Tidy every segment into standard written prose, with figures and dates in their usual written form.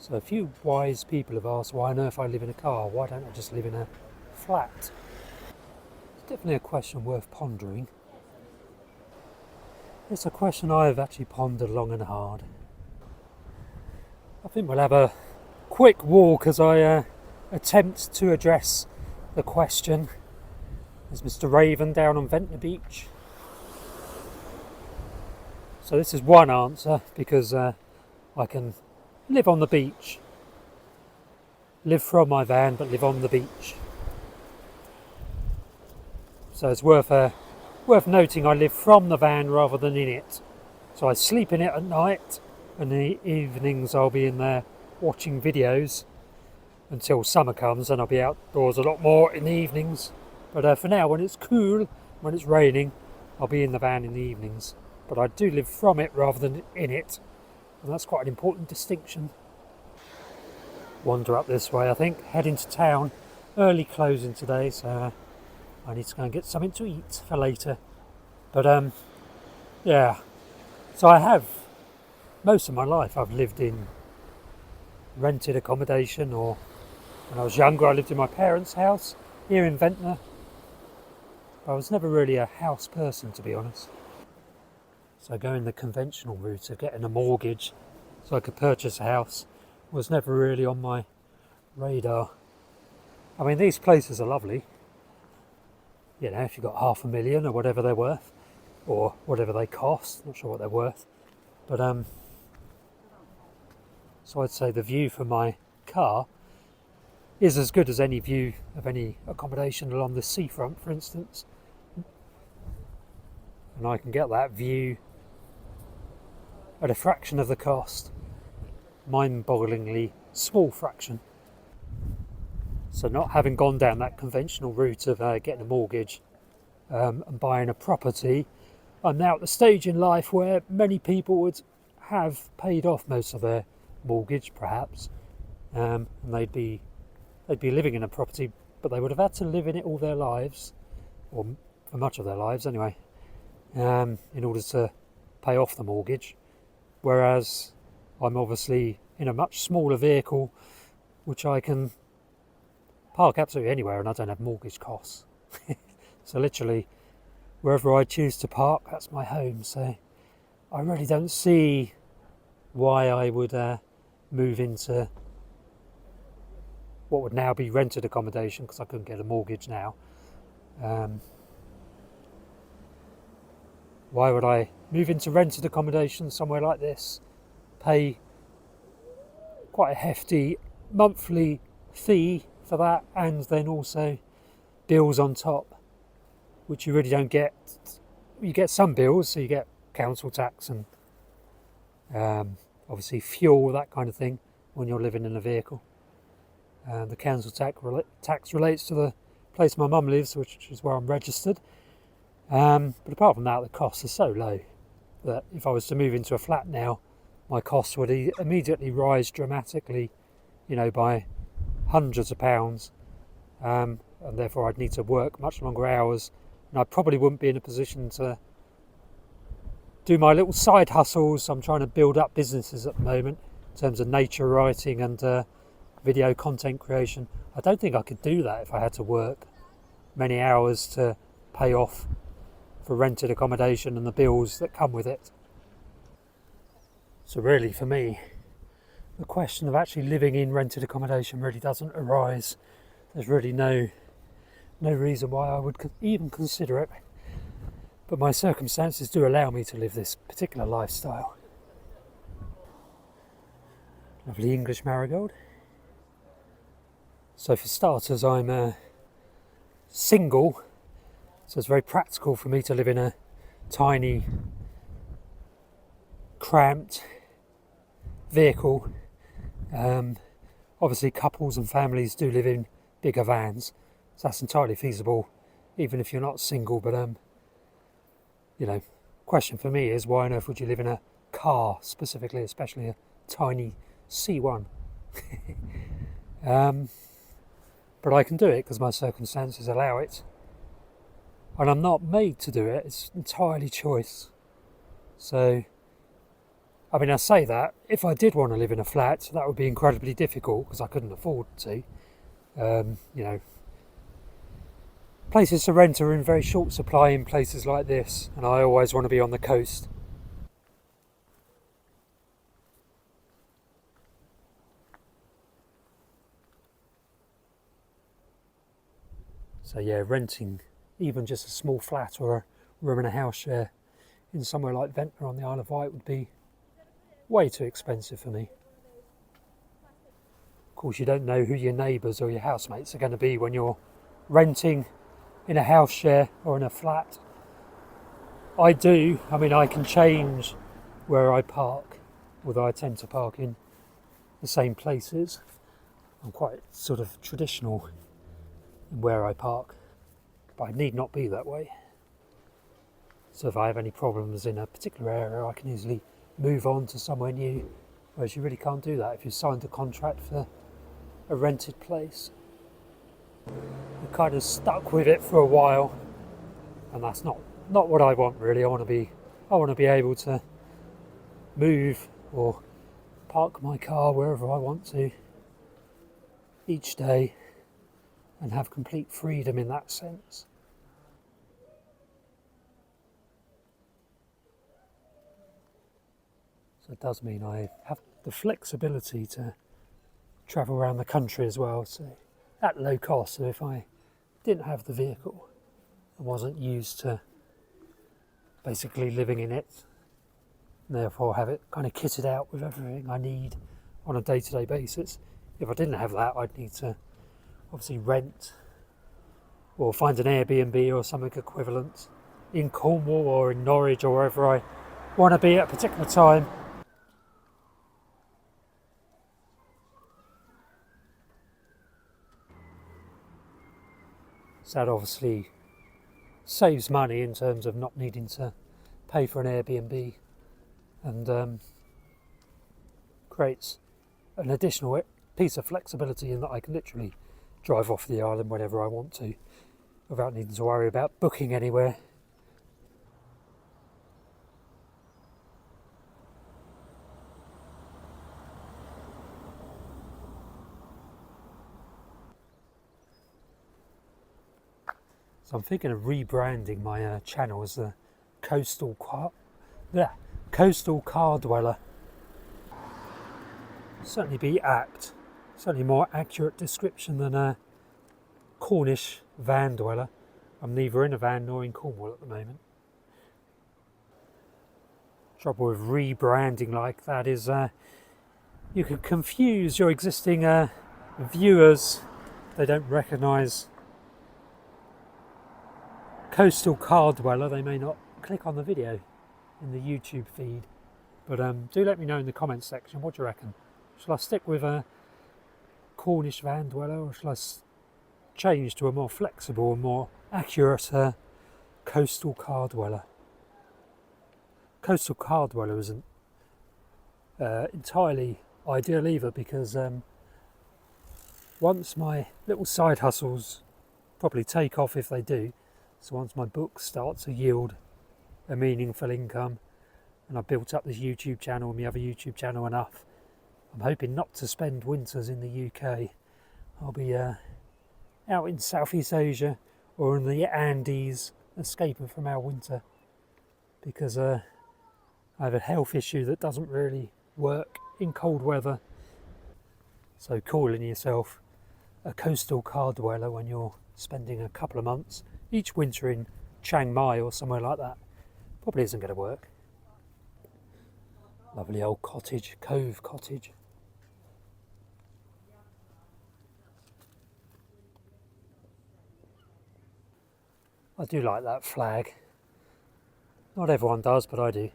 So a few wise people have asked why on earth I live in a car, why don't I just live in a flat? It's definitely a question worth pondering. It's a question I have actually pondered long and hard. I think we'll have a quick walk as I attempt to address the question. There's Mr. Raven down on Ventnor Beach. So this is one answer, because I can live on the beach. Live from my van, but live on the beach. So it's worth noting I live from the van rather than in it. So I sleep in it at night, and in the evenings I'll be in there watching videos until summer comes, and I'll be outdoors a lot more in the evenings. But for now, when it's cool, when it's raining, I'll be in the van in the evenings. But I do live from it rather than in it, and that's quite an important distinction. Wander up this way, I think, head into town. Early closing today, so I need to go and get something to eat for later. But yeah, so I have, most of my life I've lived in rented accommodation, or when I was younger I lived in my parents' house here in Ventnor. I was never really a house person, to be honest. So going the conventional route of getting a mortgage so I could purchase a house was never really on my radar. I mean, these places are lovely. You know, if you've got $500,000 or whatever they're worth, or whatever they cost, not sure what they're worth. But so I'd say the view from my car is as good as any view of any accommodation along the seafront, for instance. And I can get that view at a fraction of the cost. Mind-bogglingly small fraction. So not having gone down that conventional route of getting a mortgage and buying a property, I'm now at the stage in life where many people would have paid off most of their mortgage, perhaps, and they'd be living in a property, but they would have had to live in it all their lives, or for much of their lives anyway, in order to pay off the mortgage. Whereas I'm obviously in a much smaller vehicle, which I can park absolutely anywhere, and I don't have mortgage costs. So literally wherever I choose to park, that's my home. So I really don't see why I would move into what would now be rented accommodation, because I couldn't get a mortgage now. Why would I move into rented accommodation somewhere like this, pay quite a hefty monthly fee for that, and then also bills on top, which you really don't get. You get some bills, so you get council tax and obviously fuel, that kind of thing, when you're living in a vehicle. The council tax relates to the place my mum lives, which is where I'm registered. But apart from that, the costs are so low that if I was to move into a flat now, my costs would immediately rise dramatically, you know, by hundreds of pounds, and therefore I'd need to work much longer hours, and I probably wouldn't be in a position to do my little side hustles. I'm trying to build up businesses at the moment in terms of nature writing and video content creation. I don't think I could do that if I had to work many hours to pay off for rented accommodation and the bills that come with it. So really, for me, the question of actually living in rented accommodation really doesn't arise. There's really no reason why I would even consider it. But my circumstances do allow me to live this particular lifestyle. Lovely English marigold. So for starters, I'm single, so it's very practical for me to live in a tiny, cramped vehicle. Obviously couples and families do live in bigger vans, so that's entirely feasible even if you're not single. But you know, question for me is, why on earth would you live in a car specifically, especially a tiny C1? But I can do it because my circumstances allow it, and I'm not made to do it. It's entirely choice. So I mean, I say that, if I did want to live in a flat, that would be incredibly difficult because I couldn't afford to. You know, places to rent are in very short supply in places like this, and I always want to be on the coast. So yeah, renting even just a small flat or a room in a house share in somewhere like Ventnor on the Isle of Wight would be way too expensive for me. Of course, you don't know who your neighbours or your housemates are going to be when you're renting in a house share or in a flat. I mean, I can change where I park, although I tend to park in the same places. I'm quite sort of traditional in where I park, but I need not be that way. So if I have any problems in a particular area, I can easily move on to somewhere new, whereas you really can't do that if you signed a contract for a rented place. You're kind of stuck with it for a while, and that's not what I want really. I want to be able to move or park my car wherever I want to each day and have complete freedom in that sense. So it does mean I have the flexibility to travel around the country as well, so at low cost. So if I didn't have the vehicle and wasn't used to basically living in it, and therefore have it kind of kitted out with everything I need on a day-to-day basis, if I didn't have that, I'd need to obviously rent or find an Airbnb or something equivalent in Cornwall or in Norwich or wherever I want to be at a particular time. So that obviously saves money in terms of not needing to pay for an Airbnb, and creates an additional piece of flexibility in that I can literally drive off the island whenever I want to without needing to worry about booking anywhere. So I'm thinking of rebranding my channel as the Coastal Car Dweller. Certainly be apt. Certainly more accurate description than a Cornish van dweller. I'm neither in a van nor in Cornwall at the moment. Trouble with rebranding like that is you can confuse your existing viewers. They don't recognise Coastal Car Dweller. They may not click on the video in the YouTube feed. But do let me know in the comments section, what do you reckon? Shall I stick with a Cornish van dweller, or shall I change to a more flexible and more accurate Coastal Car Dweller? Coastal Car Dweller isn't entirely ideal either, because once my little side hustles probably take off, if they do, so once my books start to yield a meaningful income and I've built up this YouTube channel and my other YouTube channel enough, I'm hoping not to spend winters in the UK. I'll be out in Southeast Asia or in the Andes escaping from our winter, because I have a health issue that doesn't really work in cold weather. So calling yourself a Coastal Car Dweller when you're spending a couple of months each winter in Chiang Mai or somewhere like that probably isn't going to work. Lovely old cottage, Cove Cottage. I do like that flag. Not everyone does, but I do.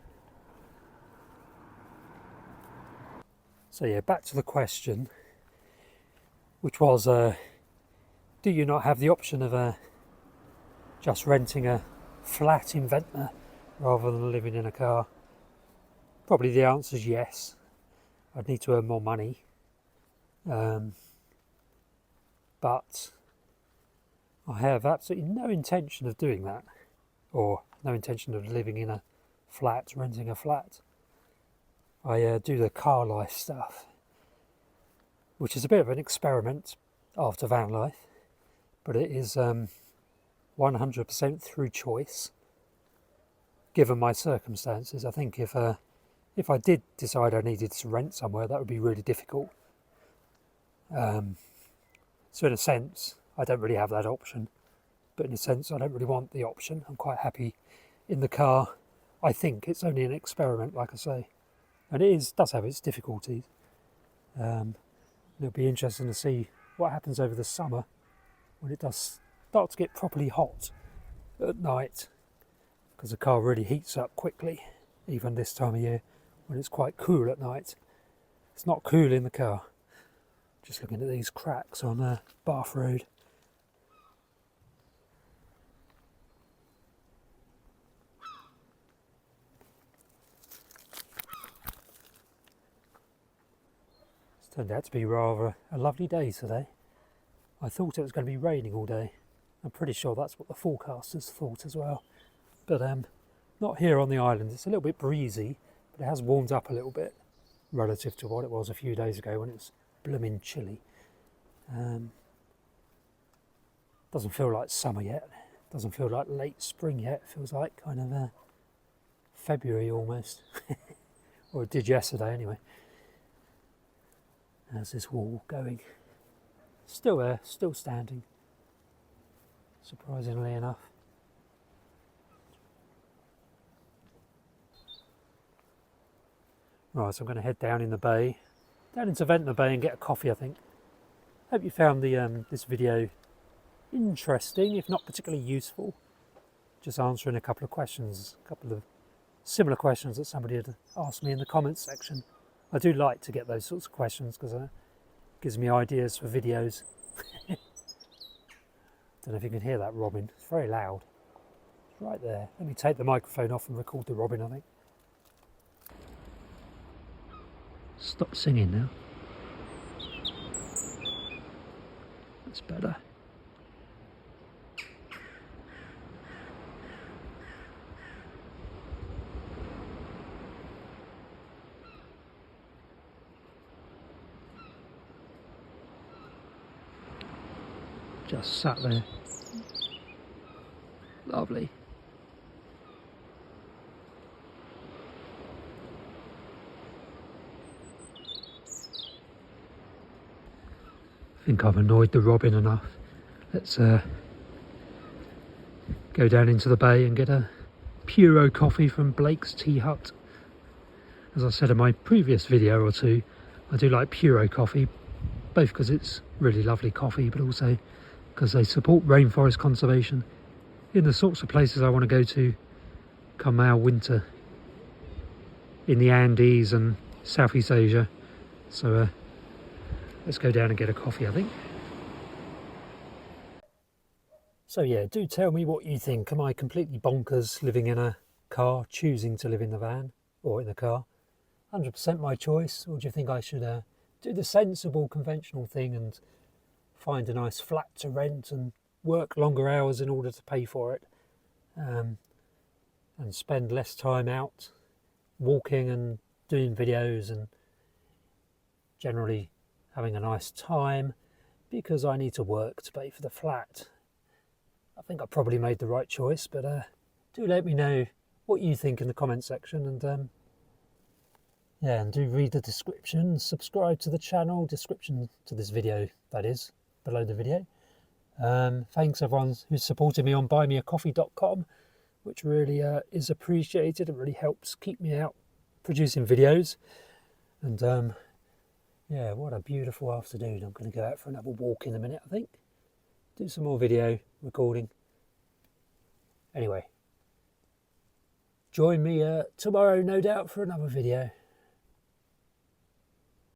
So yeah, back to the question, which was, do you not have the option of just renting a flat in Ventnor rather than living in a car? Probably the answer is yes. I'd need to earn more money. But I have absolutely no intention of doing that, or no intention of living in a flat, renting a flat. I do the car life stuff, which is a bit of an experiment after van life, but it is 100% through choice, given my circumstances. I think if I did decide I needed to rent somewhere, that would be really difficult. So in a sense, I don't really have that option. But in a sense, I don't really want the option. I'm quite happy in the car. I think it's only an experiment, like I say. And does have its difficulties. It'll be interesting to see what happens over the summer when it does start to get properly hot at night. Because the car really heats up quickly, even this time of year, when it's quite cool at night. It's not cool in the car. Just looking at these cracks on Bath Road. It's turned out to be rather a lovely day today. I thought it was going to be raining all day. I'm pretty sure that's what the forecasters thought as well. But not here on the island. It's a little bit breezy, but it has warmed up a little bit relative to what it was a few days ago when it was blooming chilly. Doesn't feel like summer yet. Doesn't feel like late spring yet. It feels like kind of February almost. Or it did yesterday anyway. How's this wall going? Still there, still standing. Surprisingly enough. Right, so I'm going to head down in the bay, down into Ventnor Bay and get a coffee, I think. Hope you found the this video interesting, if not particularly useful. Just answering a couple of questions, a couple of similar questions that somebody had asked me in the comments section. I do like to get those sorts of questions because it gives me ideas for videos. Don't know if you can hear that robin. It's very loud. It's right there. Let me take the microphone off and record the robin, I think. Stop singing now. That's better. Just sat there. Lovely. I think I've annoyed the robin enough. Let's go down into the bay and get a Puro coffee from Blake's Tea Hut. As I said in my previous video or two, I do like Puro coffee, both because it's really lovely coffee, but also because they support rainforest conservation in the sorts of places I want to go to come our winter in the Andes and Southeast Asia. So let's go down and get a coffee, I think. So yeah, do tell me what you think. Am I completely bonkers living in a car, choosing to live in the van or in the car? 100% my choice. Or do you think I should do the sensible, conventional thing and find a nice flat to rent and work longer hours in order to pay for it, and spend less time out walking and doing videos and generally having a nice time because I need to work to pay for the flat? I think I probably made the right choice, but do let me know what you think in the comment section, and yeah, and do read the description, subscribe to the channel, description to this video, that is, below the video. Thanks everyone who's supported me on buymeacoffee.com, which really is appreciated. It really helps keep me out producing videos. And yeah, what a beautiful afternoon. I'm going to go out for another walk in a minute, I think. Do some more video recording. Anyway, join me tomorrow, no doubt, for another video.